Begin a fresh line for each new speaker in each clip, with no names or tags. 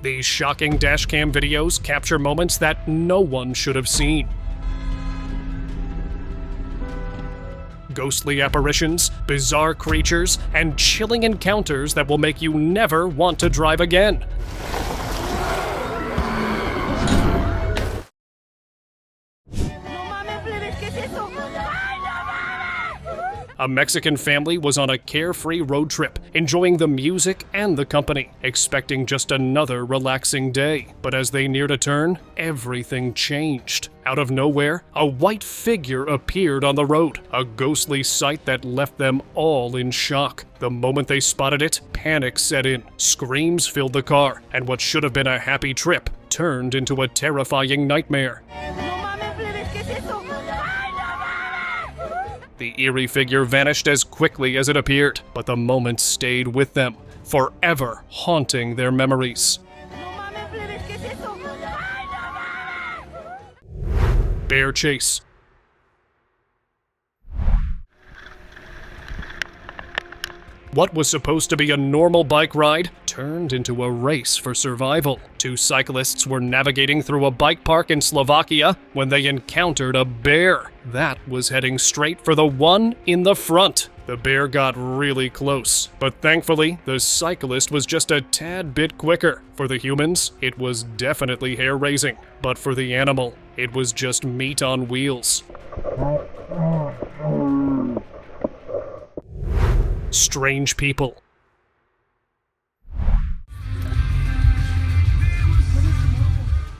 These shocking dashcam videos capture moments that no one should have seen. Ghostly apparitions, bizarre creatures, and chilling encounters that will make you never want to drive again. A Mexican family was on a carefree road trip, enjoying the music and the company, expecting just another relaxing day. But as they neared a turn, everything changed. Out of nowhere, a white figure appeared on the road, a ghostly sight that left them all in shock. The moment they spotted it, panic set in. Screams filled the car, and what should have been a happy trip turned into a terrifying nightmare. The eerie figure vanished as quickly as it appeared, but the moment stayed with them, forever haunting their memories. Bear chase. What was supposed to be a normal bike ride turned into a race for survival. Two cyclists were navigating through a bike park in Slovakia when they encountered a bear that was heading straight for the one in the front. The bear got really close, but thankfully, the cyclist was just a tad bit quicker. For the humans, it was definitely hair-raising, but for the animal, it was just meat on wheels. Strange people.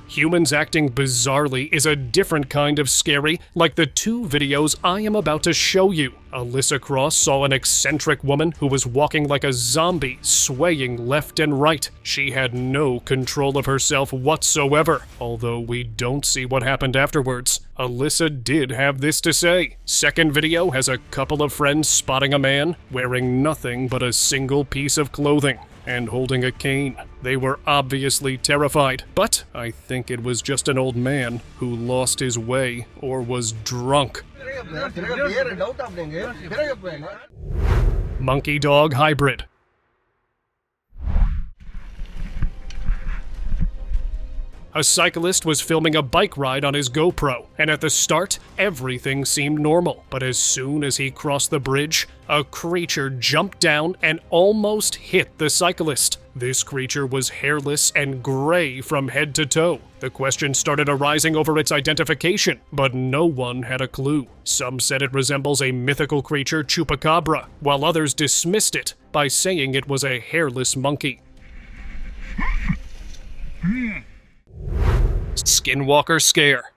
Humans acting bizarrely is a different kind of scary, like the two videos I am about to show you. Alyssa Cross saw an eccentric woman who was walking like a zombie, swaying left and right. She had no control of herself whatsoever, although we don't see what happened afterwards. Alyssa did have this to say. Second video has a couple of friends spotting a man wearing nothing but a single piece of clothing and holding a cane. They were obviously terrified, but I think it was just an old man who lost his way or was drunk. Monkey-dog hybrid. A cyclist was filming a bike ride on his GoPro, and at the start, everything seemed normal. But as soon as he crossed the bridge, a creature jumped down and almost hit the cyclist. This creature was hairless and gray from head to toe. The question started arising over its identification, but no one had a clue. Some said it resembles a mythical creature, Chupacabra, while others dismissed it by saying it was a hairless monkey. Skinwalker scare.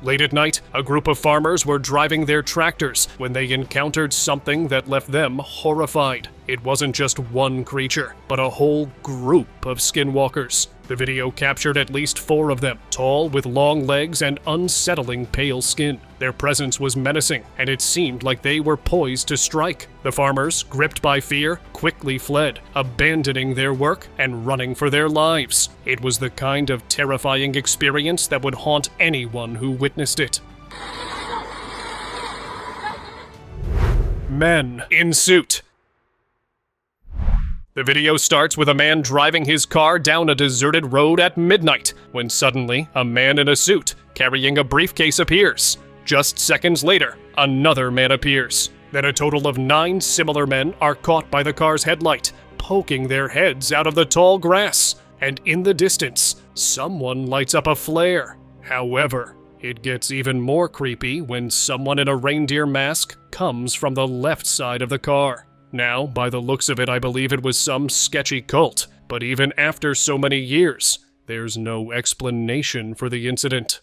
Late at night, a group of farmers were driving their tractors when they encountered something that left them horrified. It wasn't just one creature, but a whole group of skinwalkers. The video captured at least 4 of them, tall with long legs and unsettling pale skin. Their presence was menacing, and it seemed like they were poised to strike. The farmers, gripped by fear, quickly fled, abandoning their work and running for their lives. It was the kind of terrifying experience that would haunt anyone who witnessed it. Men in suit. The video starts with a man driving his car down a deserted road at midnight, when suddenly a man in a suit carrying a briefcase appears. Just seconds later, another man appears. Then a total of 9 similar men are caught by the car's headlight, poking their heads out of the tall grass. And in the distance, someone lights up a flare. However, it gets even more creepy when someone in a reindeer mask comes from the left side of the car. Now, by the looks of it, I believe it was some sketchy cult, but even after so many years, there's no explanation for the incident.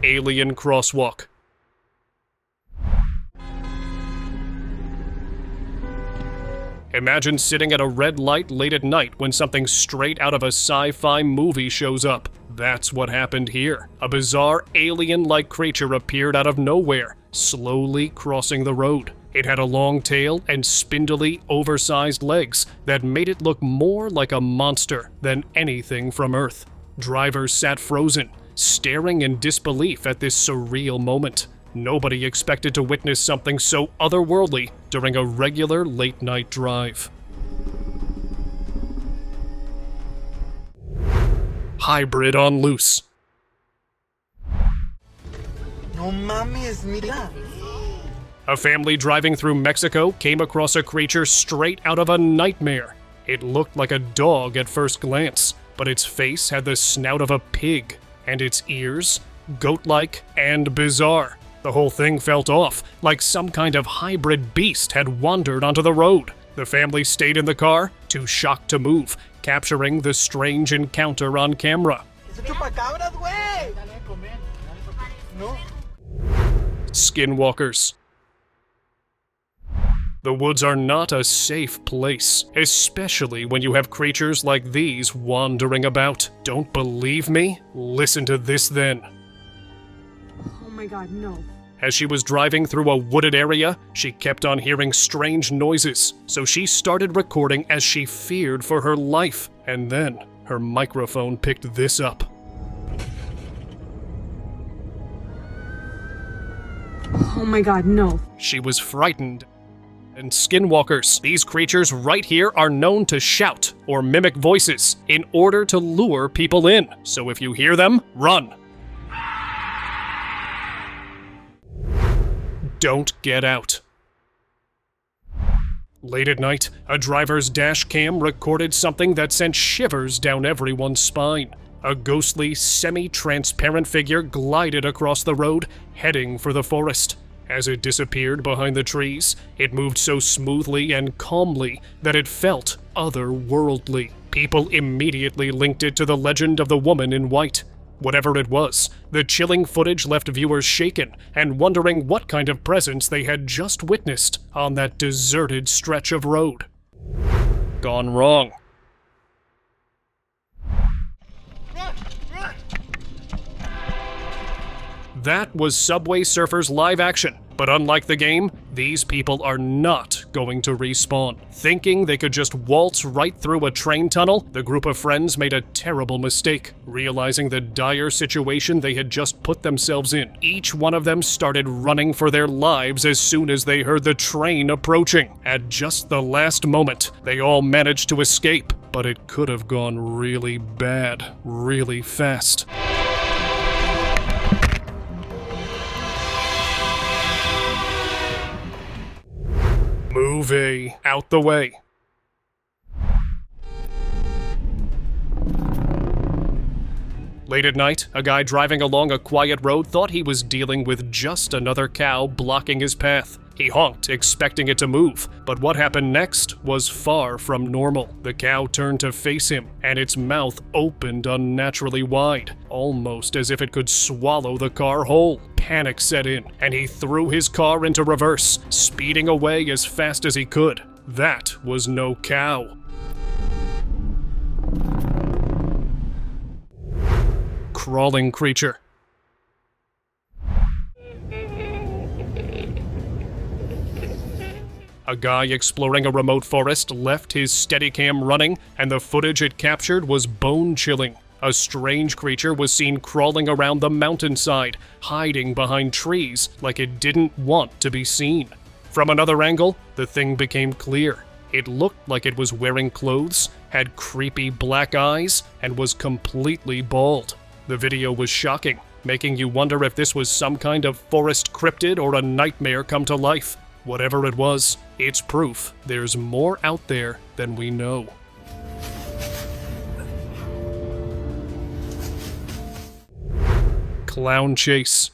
Alien crosswalk. Imagine sitting at a red light late at night when something straight out of a sci-fi movie shows up. That's what happened here. A bizarre alien-like creature appeared out of nowhere, slowly crossing the road. It had a long tail and spindly, oversized legs that made it look more like a monster than anything from Earth. Drivers sat frozen, staring in disbelief at this surreal moment. Nobody expected to witness something so otherworldly during a regular late-night drive. Hybrid on loose.
No mames, mira.
A family driving through Mexico came across a creature straight out of a nightmare. It looked like a dog at first glance, but its face had the snout of a pig, and its ears, goat-like and bizarre. The whole thing felt off, like some kind of hybrid beast had wandered onto the road. The family stayed in the car, too shocked to move, capturing the strange encounter on camera. Skinwalkers. The woods are not a safe place, especially when you have creatures like these wandering about. Don't believe me? Listen to this then.
Oh my god, no.
As she was driving through a wooded area, she kept on hearing strange noises, so she started recording as she feared for her life, and then her microphone picked this up.
Oh my god, no.
She was frightened. And skinwalkers, these creatures right here are known to shout or mimic voices in order to lure people in. So if you hear them, run. Don't get out. Late at night, a driver's dash cam recorded something that sent shivers down everyone's spine. A ghostly, semi-transparent figure glided across the road, heading for the forest. As it disappeared behind the trees, it moved so smoothly and calmly that it felt otherworldly. People immediately linked it to the legend of the woman in white. Whatever it was, the chilling footage left viewers shaken and wondering what kind of presence they had just witnessed on that deserted stretch of road. Gone wrong. That was Subway Surfers live action, but unlike the game, these people are not going to respawn. Thinking they could just waltz right through a train tunnel, the group of friends made a terrible mistake. Realizing the dire situation they had just put themselves in, each one of them started running for their lives as soon as they heard the train approaching. At just the last moment, they all managed to escape, but it could have gone really bad, really fast. Move out the way. Late at night, a guy driving along a quiet road thought he was dealing with just another cow blocking his path. He honked, expecting it to move, but what happened next was far from normal. The cow turned to face him, and its mouth opened unnaturally wide, almost as if it could swallow the car whole. Panic set in, and he threw his car into reverse, speeding away as fast as he could. That was no cow. Crawling creature. A guy exploring a remote forest left his Steadicam running, and the footage it captured was bone-chilling. A strange creature was seen crawling around the mountainside, hiding behind trees like it didn't want to be seen. From another angle, the thing became clear. It looked like it was wearing clothes, had creepy black eyes, and was completely bald. The video was shocking, making you wonder if this was some kind of forest cryptid or a nightmare come to life. Whatever it was, it's proof there's more out there than we know. Clown chase.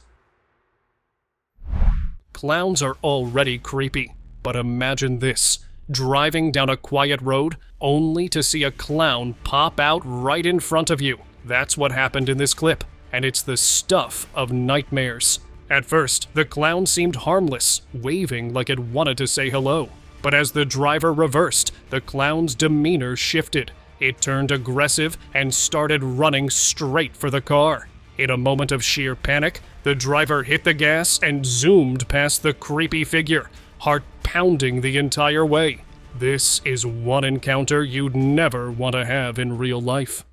Clowns are already creepy, but imagine this, driving down a quiet road only to see a clown pop out right in front of you. That's what happened in this clip, and it's the stuff of nightmares. At first, the clown seemed harmless, waving like it wanted to say hello. But as the driver reversed, the clown's demeanor shifted. It turned aggressive and started running straight for the car. In a moment of sheer panic, the driver hit the gas and zoomed past the creepy figure, heart pounding the entire way. This is one encounter you'd never want to have in real life.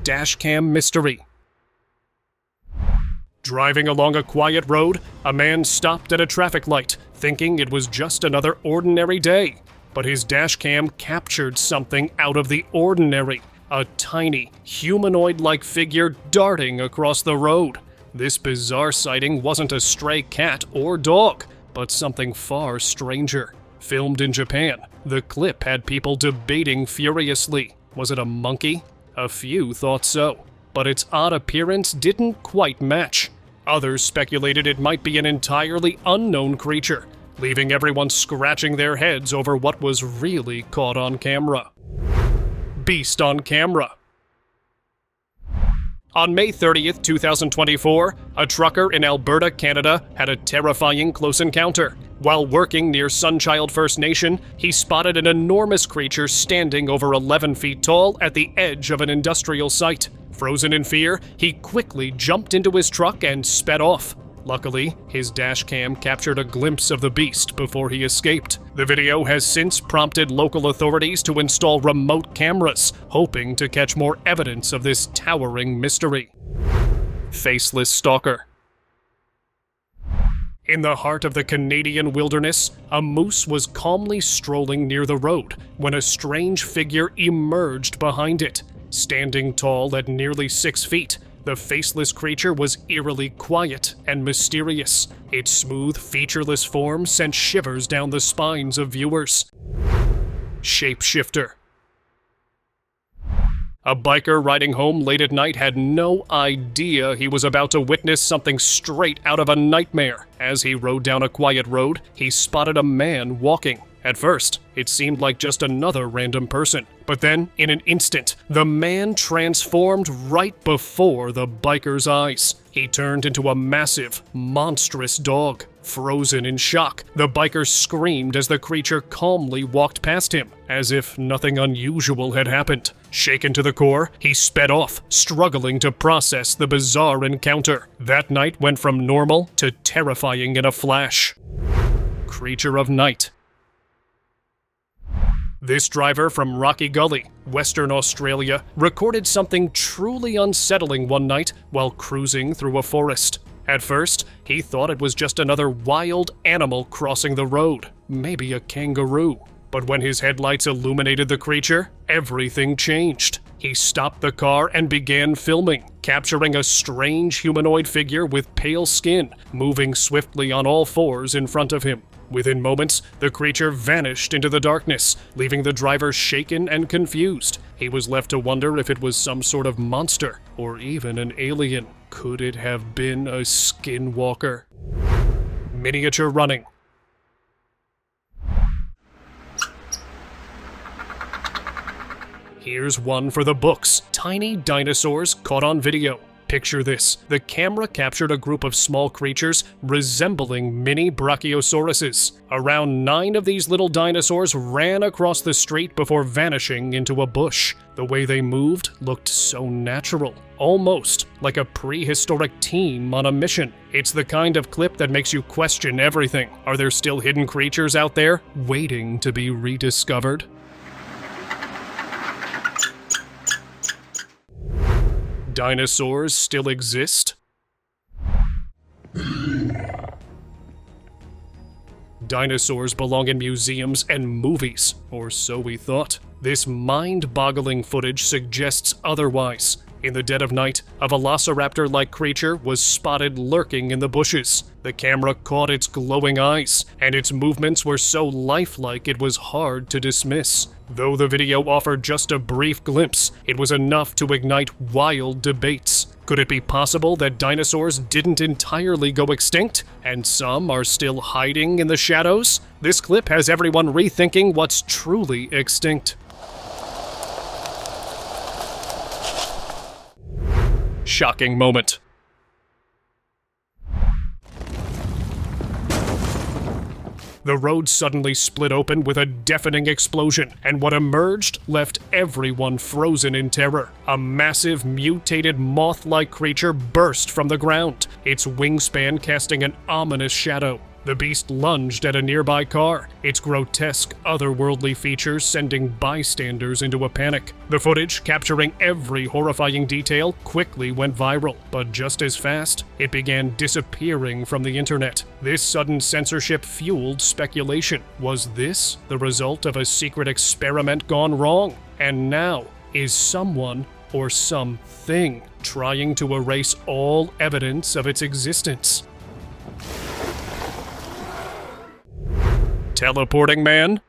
Dashcam mystery. Driving along a quiet road, a man stopped at a traffic light, thinking it was just another ordinary day. But his dashcam captured something out of the ordinary. A tiny, humanoid-like figure darting across the road. This bizarre sighting wasn't a stray cat or dog, but something far stranger. Filmed in Japan, the clip had people debating furiously. Was it a monkey? A few thought so, but its odd appearance didn't quite match. Others speculated it might be an entirely unknown creature, leaving everyone scratching their heads over what was really caught on camera. Beast on camera. On May 30th, 2024, a trucker in Alberta, Canada, had a terrifying close encounter. While working near Sunchild First Nation, he spotted an enormous creature standing over 11 feet tall at the edge of an industrial site. Frozen in fear, he quickly jumped into his truck and sped off. Luckily, his dashcam captured a glimpse of the beast before he escaped. The video has since prompted local authorities to install remote cameras, hoping to catch more evidence of this towering mystery. Faceless stalker. In the heart of the Canadian wilderness, a moose was calmly strolling near the road when a strange figure emerged behind it. Standing tall at nearly 6 feet, the faceless creature was eerily quiet and mysterious. Its smooth, featureless form sent shivers down the spines of viewers. Shapeshifter. A biker riding home late at night had no idea he was about to witness something straight out of a nightmare. As he rode down a quiet road, he spotted a man walking. At first, it seemed like just another random person. But then, in an instant, the man transformed right before the biker's eyes. He turned into a massive, monstrous dog. Frozen in shock, the biker screamed as the creature calmly walked past him, as if nothing unusual had happened. Shaken to the core, he sped off, struggling to process the bizarre encounter. That night went from normal to terrifying in a flash. Creature of night. This driver from Rocky Gully, Western Australia, recorded something truly unsettling one night while cruising through a forest. At first, he thought it was just another wild animal crossing the road, maybe a kangaroo. But when his headlights illuminated the creature, everything changed. He stopped the car and began filming, capturing a strange humanoid figure with pale skin, moving swiftly on all fours in front of him. Within moments, the creature vanished into the darkness, leaving the driver shaken and confused. He was left to wonder if it was some sort of monster, or even an alien. Could it have been a skinwalker? Miniature running. Here's one for the books. Tiny dinosaurs caught on video. Picture this. The camera captured a group of small creatures resembling mini brachiosauruses. Around 9 of these little dinosaurs ran across the street before vanishing into a bush. The way they moved looked so natural, almost like a prehistoric team on a mission. It's the kind of clip that makes you question everything. Are there still hidden creatures out there waiting to be rediscovered? Dinosaurs still exist? Dinosaurs belong in museums and movies, or so we thought. This mind-boggling footage suggests otherwise. In the dead of night, a velociraptor-like creature was spotted lurking in the bushes. The camera caught its glowing eyes, and its movements were so lifelike it was hard to dismiss. Though the video offered just a brief glimpse, it was enough to ignite wild debates. Could it be possible that dinosaurs didn't entirely go extinct, and some are still hiding in the shadows? This clip has everyone rethinking what's truly extinct. Shocking moment. The road suddenly split open with a deafening explosion, and what emerged left everyone frozen in terror. A massive, mutated moth-like creature burst from the ground, its wingspan casting an ominous shadow. The beast lunged at a nearby car, its grotesque, otherworldly features sending bystanders into a panic. The footage, capturing every horrifying detail, quickly went viral, but just as fast, it began disappearing from the internet. This sudden censorship fueled speculation. Was this the result of a secret experiment gone wrong? And now, is someone or something trying to erase all evidence of its existence? Teleporting man?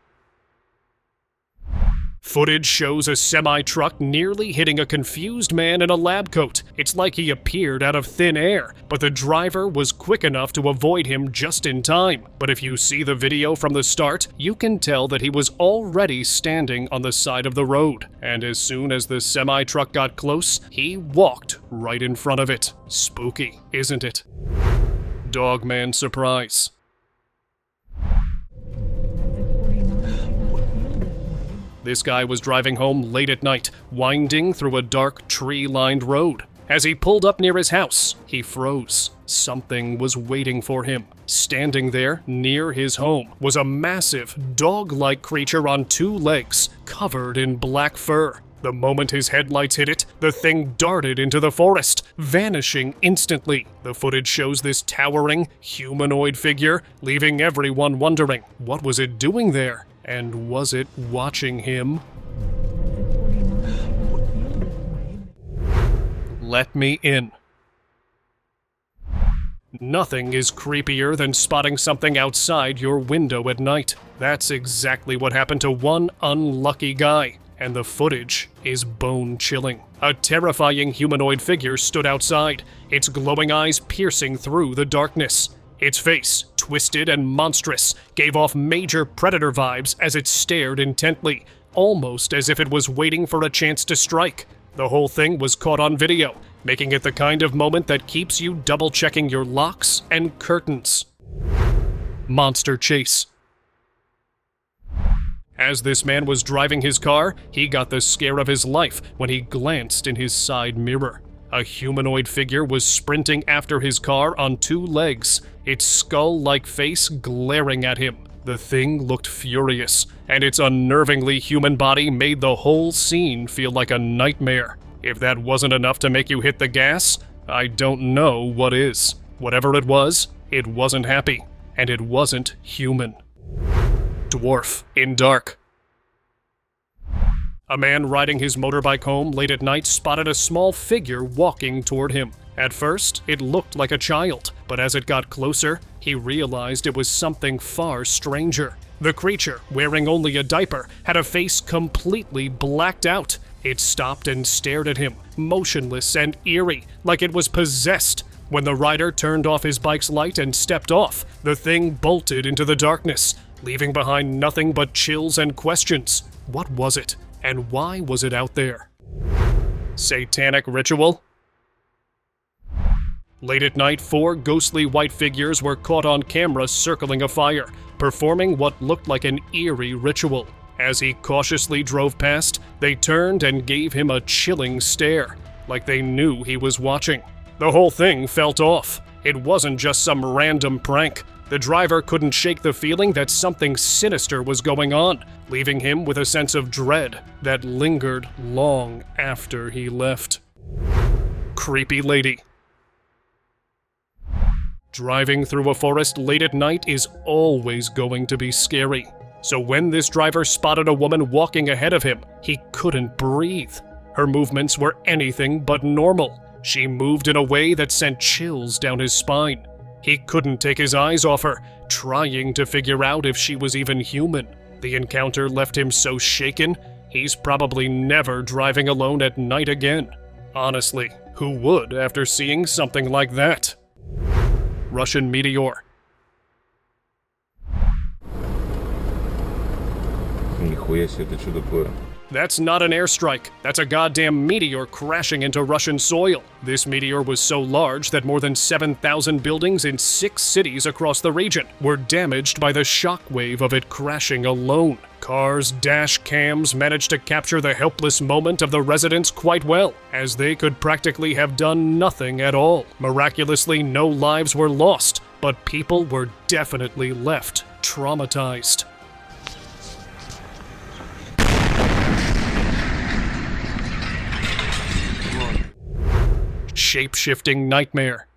Footage shows a semi-truck nearly hitting a confused man in a lab coat. It's like he appeared out of thin air, but the driver was quick enough to avoid him just in time. But if you see the video from the start, you can tell that he was already standing on the side of the road. And as soon as the semi-truck got close, he walked right in front of it. Spooky, isn't it? Dogman surprise. This guy was driving home late at night, winding through a dark, tree-lined road. As he pulled up near his house, he froze. Something was waiting for him. Standing there, near his home, was a massive, dog-like creature on 2 legs, covered in black fur. The moment his headlights hit it, the thing darted into the forest, vanishing instantly. The footage shows this towering, humanoid figure, leaving everyone wondering, what was it doing there? And was it watching him? Let me in. Nothing is creepier than spotting something outside your window at night. That's exactly what happened to one unlucky guy, and the footage is bone-chilling. A terrifying humanoid figure stood outside, its glowing eyes piercing through the darkness. Its face, twisted and monstrous, gave off major predator vibes as it stared intently, almost as if it was waiting for a chance to strike. The whole thing was caught on video, making it the kind of moment that keeps you double-checking your locks and curtains. Monster chase. As this man was driving his car, he got the scare of his life when he glanced in his side mirror. A humanoid figure was sprinting after his car on 2 legs, its skull-like face glaring at him. The thing looked furious, and its unnervingly human body made the whole scene feel like a nightmare. If that wasn't enough to make you hit the gas, I don't know what is. Whatever it wasn't happy, and it wasn't human. Dwarf in dark. A man riding his motorbike home late at night spotted a small figure walking toward him. At first, it looked like a child, but as it got closer, he realized it was something far stranger. The creature, wearing only a diaper, had a face completely blacked out. It stopped and stared at him, motionless and eerie, like it was possessed. When the rider turned off his bike's light and stepped off, the thing bolted into the darkness, leaving behind nothing but chills and questions. What was it? And why was it out there? Satanic ritual? Late at night, 4 ghostly white figures were caught on camera circling a fire, performing what looked like an eerie ritual. As he cautiously drove past, they turned and gave him a chilling stare, like they knew he was watching. The whole thing felt off. It wasn't just some random prank. The driver couldn't shake the feeling that something sinister was going on, leaving him with a sense of dread that lingered long after he left. Creepy lady. Driving through a forest late at night is always going to be scary. So when this driver spotted a woman walking ahead of him, he couldn't breathe. Her movements were anything but normal. She moved in a way that sent chills down his spine. He couldn't take his eyes off her, trying to figure out if she was even human. The encounter left him so shaken, he's probably never driving alone at night again. Honestly, who would after seeing something like that? Russian meteor.
Нихуя себе, это что такое?
That's not an airstrike. That's a goddamn meteor crashing into Russian soil. This meteor was so large that more than 7,000 buildings in 6 cities across the region were damaged by the shockwave of it crashing alone. Cars' dash cams managed to capture the helpless moment of the residents quite well, as they could practically have done nothing at all. Miraculously, no lives were lost, but people were definitely left traumatized. Shape-shifting nightmare.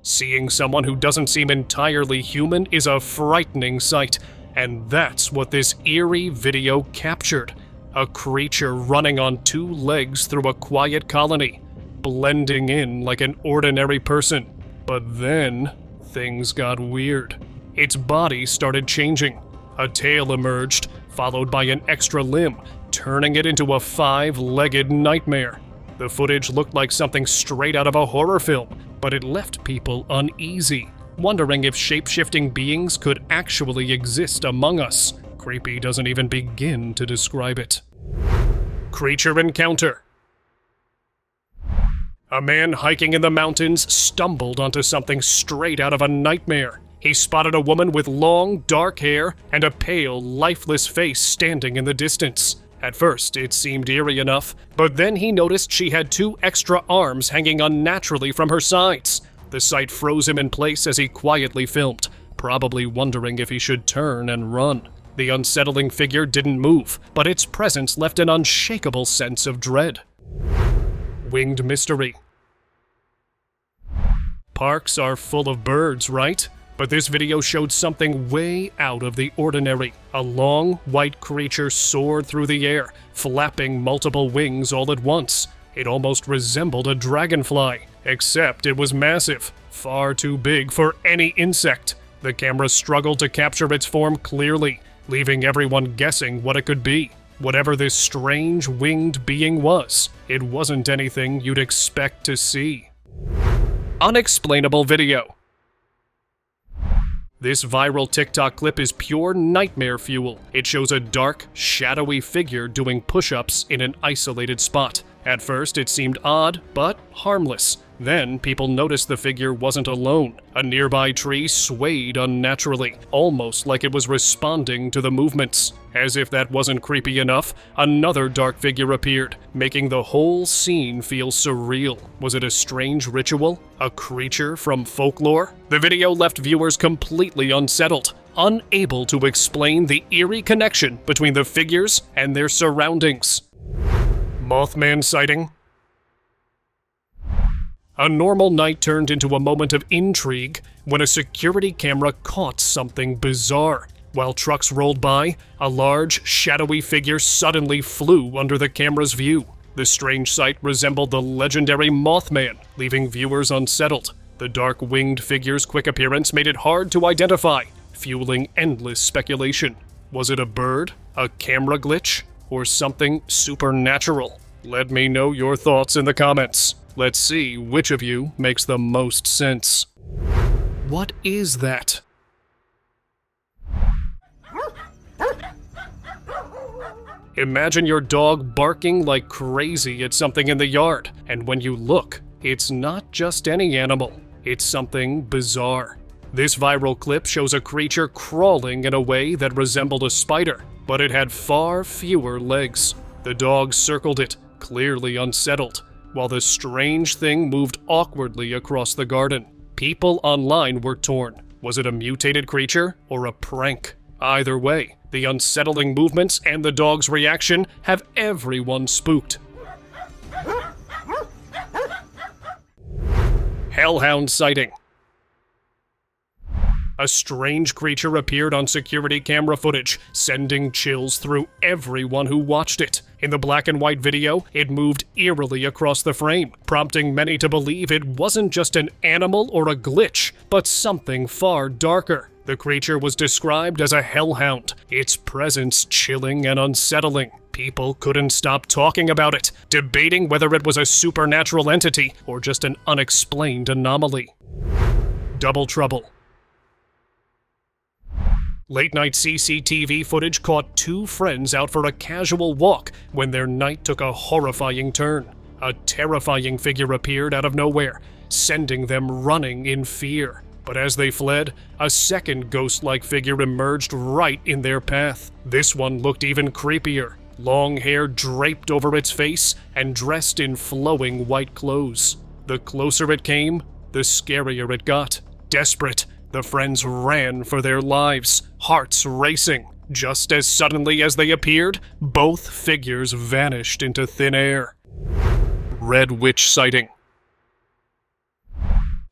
Seeing someone who doesn't seem entirely human is a frightening sight, and that's what this eerie video captured. A creature running on two legs through a quiet colony, blending in like an ordinary person. But then, things got weird. Its body started changing. A tail emerged, followed by an extra limb, turning it into a 5-legged nightmare. The footage looked like something straight out of a horror film, but it left people uneasy, wondering if shape-shifting beings could actually exist among us. Creepy doesn't even begin to describe it. Creature encounter. A man hiking in the mountains stumbled onto something straight out of a nightmare. He spotted a woman with long, dark hair and a pale, lifeless face standing in the distance. At first, it seemed eerie enough, but then he noticed she had 2 extra arms hanging unnaturally from her sides. The sight froze him in place as he quietly filmed, probably wondering if he should turn and run. The unsettling figure didn't move, but its presence left an unshakable sense of dread. Winged mystery. Parks are full of birds, right? But this video showed something way out of the ordinary. A long, white creature soared through the air, flapping multiple wings all at once. It almost resembled a dragonfly, except it was massive, far too big for any insect. The camera struggled to capture its form clearly, leaving everyone guessing what it could be. Whatever this strange winged being was, it wasn't anything you'd expect to see. Unexplainable video. This viral TikTok clip is pure nightmare fuel. It shows a dark, shadowy figure doing push-ups in an isolated spot. At first, it seemed odd, but harmless. Then, people noticed the figure wasn't alone. A nearby tree swayed unnaturally, almost like it was responding to the movements. As if that wasn't creepy enough, another dark figure appeared, making the whole scene feel surreal. Was it a strange ritual? A creature from folklore? The video left viewers completely unsettled, unable to explain the eerie connection between the figures and their surroundings. Mothman sighting. A normal night turned into a moment of intrigue when a security camera caught something bizarre. While trucks rolled by, a large, shadowy figure suddenly flew under the camera's view. The strange sight resembled the legendary Mothman, leaving viewers unsettled. The dark winged figure's quick appearance made it hard to identify, fueling endless speculation. Was it a bird, a camera glitch, or something supernatural? Let me know your thoughts in the comments. Let's see which of you makes the most sense. What is that? Imagine your dog barking like crazy at something in the yard, and when you look, it's not just any animal, it's something bizarre. This viral clip shows a creature crawling in a way that resembled a spider, but it had far fewer legs. The dog circled it, clearly unsettled, while the strange thing moved awkwardly across the garden. People online were torn. Was it a mutated creature or a prank? Either way, the unsettling movements and the dog's reaction have everyone spooked. Hellhound sighting. A strange creature appeared on security camera footage, sending chills through everyone who watched it. In the black and white video, it moved eerily across the frame, prompting many to believe it wasn't just an animal or a glitch, but something far darker. The creature was described as a hellhound, its presence chilling and unsettling. People couldn't stop talking about it, debating whether it was a supernatural entity or just an unexplained anomaly. Double trouble. Late-night CCTV footage caught 2 friends out for a casual walk when their night took a horrifying turn. A terrifying figure appeared out of nowhere, sending them running in fear. But as they fled, a second ghost-like figure emerged right in their path. This one looked even creepier. Long hair draped over its face and dressed in flowing white clothes. The closer it came, the scarier it got. Desperate, the friends ran for their lives, hearts racing. Just as suddenly as they appeared, both figures vanished into thin air. Red Witch sighting.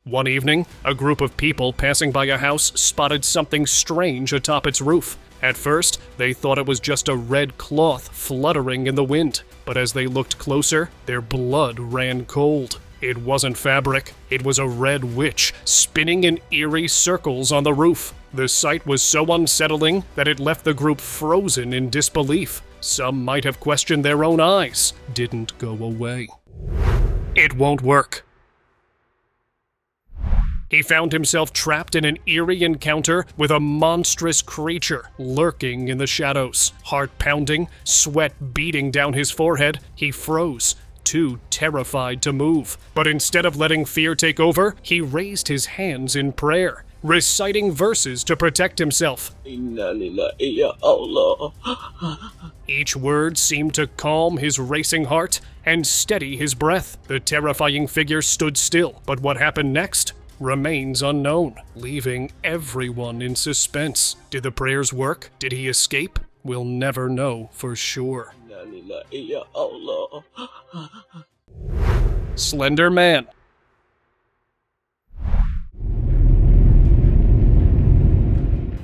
One evening, a group of people passing by a house spotted something strange atop its roof. At first, they thought it was just a red cloth fluttering in the wind, but as they looked closer, their blood ran cold. It wasn't fabric, it was a red witch spinning in eerie circles on the roof. The sight was so unsettling that it left the group frozen in disbelief. Some might have questioned their own eyes. Didn't go away. It won't work. He found himself trapped in an eerie encounter with a monstrous creature lurking in the shadows. Heart pounding, sweat beading down his forehead, he froze, too terrified to move. But instead of letting fear take over, he raised his hands in prayer, reciting verses to protect himself. Each word seemed to calm his racing heart and steady his breath. The terrifying figure stood still, but what happened next remains unknown, leaving everyone in suspense. Did the prayers work? Did he escape? We'll never know for sure. Slender Man.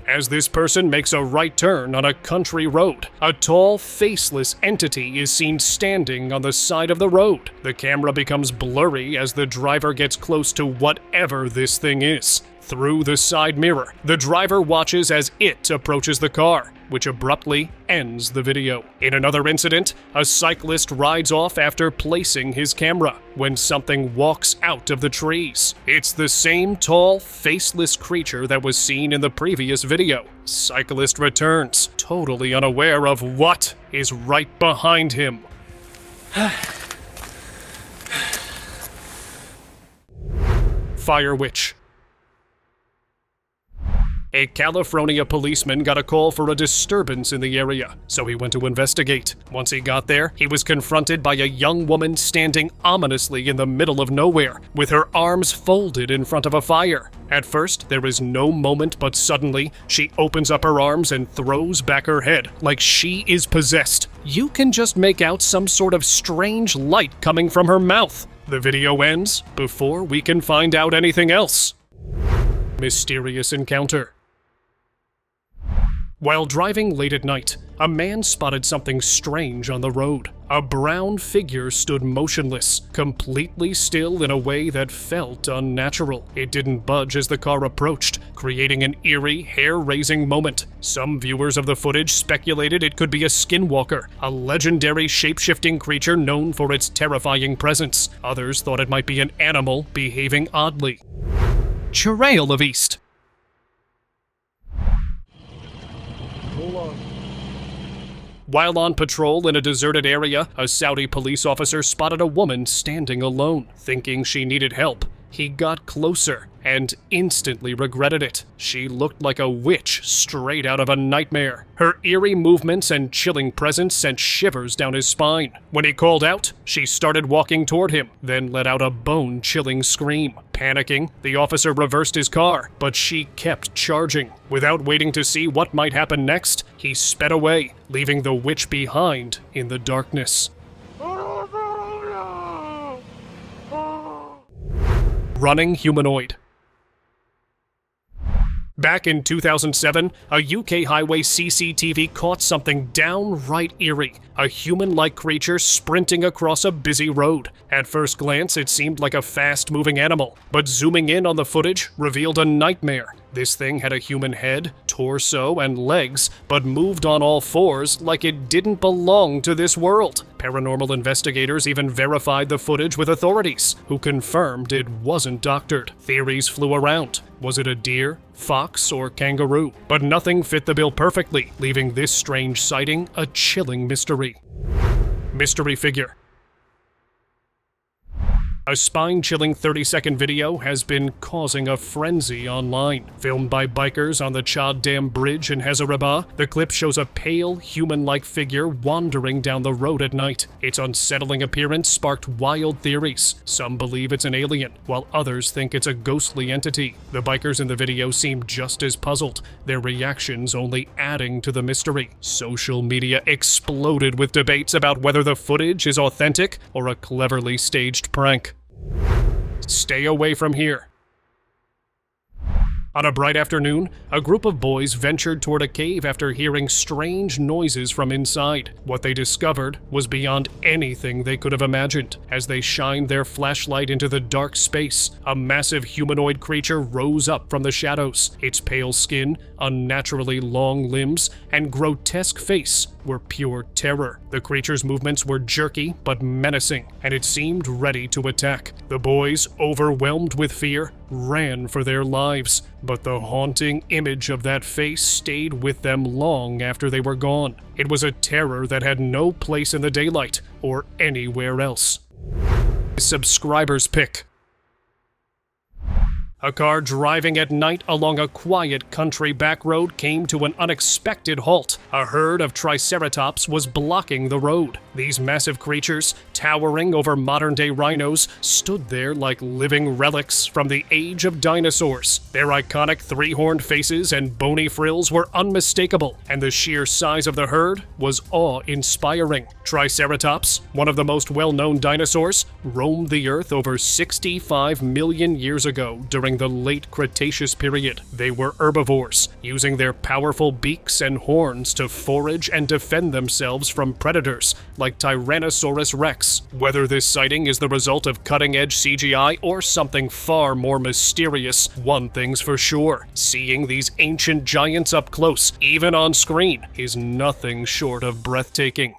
As this person makes a right turn on a country road, a tall, faceless entity is seen standing on the side of the road. The camera becomes blurry as the driver gets close to whatever this thing is. Through the side mirror, the driver watches as it approaches the car, which abruptly ends the video. In another incident, a cyclist rides off after placing his camera when something walks out of the trees. It's the same tall, faceless creature that was seen in the previous video. Cyclist returns, totally unaware of what is right behind him. Fire Witch. A California policeman got a call for a disturbance in the area, so he went to investigate. Once he got there, he was confronted by a young woman standing ominously in the middle of nowhere, with her arms folded in front of a fire. At first, there is no moment, but suddenly, she opens up her arms and throws back her head, like she is possessed. You can just make out some sort of strange light coming from her mouth. The video ends before we can find out anything else. Mysterious encounter. While driving late at night, a man spotted something strange on the road. A brown figure stood motionless, completely still in a way that felt unnatural. It didn't budge as the car approached, creating an eerie, hair-raising moment. Some viewers of the footage speculated it could be a skinwalker, a legendary shape-shifting creature known for its terrifying presence. Others thought it might be an animal behaving oddly. Trail of East. While on patrol in a deserted area, a Saudi police officer spotted a woman standing alone. Thinking she needed help, he got closer and instantly regretted it. She looked like a witch straight out of a nightmare. Her eerie movements and chilling presence sent shivers down his spine. When he called out, she started walking toward him, then let out a bone-chilling scream. Panicking, the officer reversed his car, but she kept charging. Without waiting to see what might happen next, he sped away, leaving the witch behind in the darkness. Running humanoid. Back in 2007, a UK highway CCTV caught something downright eerie, a human-like creature sprinting across a busy road. At first glance, it seemed like a fast-moving animal, but zooming in on the footage revealed a nightmare. This thing had a human head, torso, and legs, but moved on all fours like it didn't belong to this world. Paranormal investigators even verified the footage with authorities, who confirmed it wasn't doctored. Theories flew around. Was it a deer, fox, or kangaroo? But nothing fit the bill perfectly, leaving this strange sighting a chilling mystery. Mystery figure. A spine-chilling 30-second video has been causing a frenzy online. Filmed by bikers on the Chad Dam Bridge in Hezarabah, the clip shows a pale, human-like figure wandering down the road at night. Its unsettling appearance sparked wild theories. Some believe it's an alien, while others think it's a ghostly entity. The bikers in the video seem just as puzzled, their reactions only adding to the mystery. Social media exploded with debates about whether the footage is authentic or a cleverly staged prank. Stay away from here. On a bright afternoon, a group of boys ventured toward a cave after hearing strange noises from inside. What they discovered was beyond anything they could have imagined. As they shined their flashlight into the dark space, a massive humanoid creature rose up from the shadows. Its pale skin, unnaturally long limbs, and grotesque face were pure terror. The creature's movements were jerky but menacing, and it seemed ready to attack. The boys, overwhelmed with fear, ran for their lives, but the haunting image of that face stayed with them long after they were gone. It was a terror that had no place in the daylight or anywhere else. Subscribers pick. A car driving at night along a quiet country back road came to an unexpected halt. A herd of triceratops was blocking the road. These massive creatures, towering over modern-day rhinos, stood there like living relics from the age of dinosaurs. Their iconic three-horned faces and bony frills were unmistakable, and the sheer size of the herd was awe-inspiring. Triceratops, one of the most well-known dinosaurs, roamed the Earth over 65 million years ago during the late Cretaceous period. They were herbivores, using their powerful beaks and horns to forage and defend themselves from predators like Tyrannosaurus rex. Whether this sighting is the result of cutting-edge CGI or something far more mysterious, one thing's for sure: seeing these ancient giants up close, even on screen, is nothing short of breathtaking.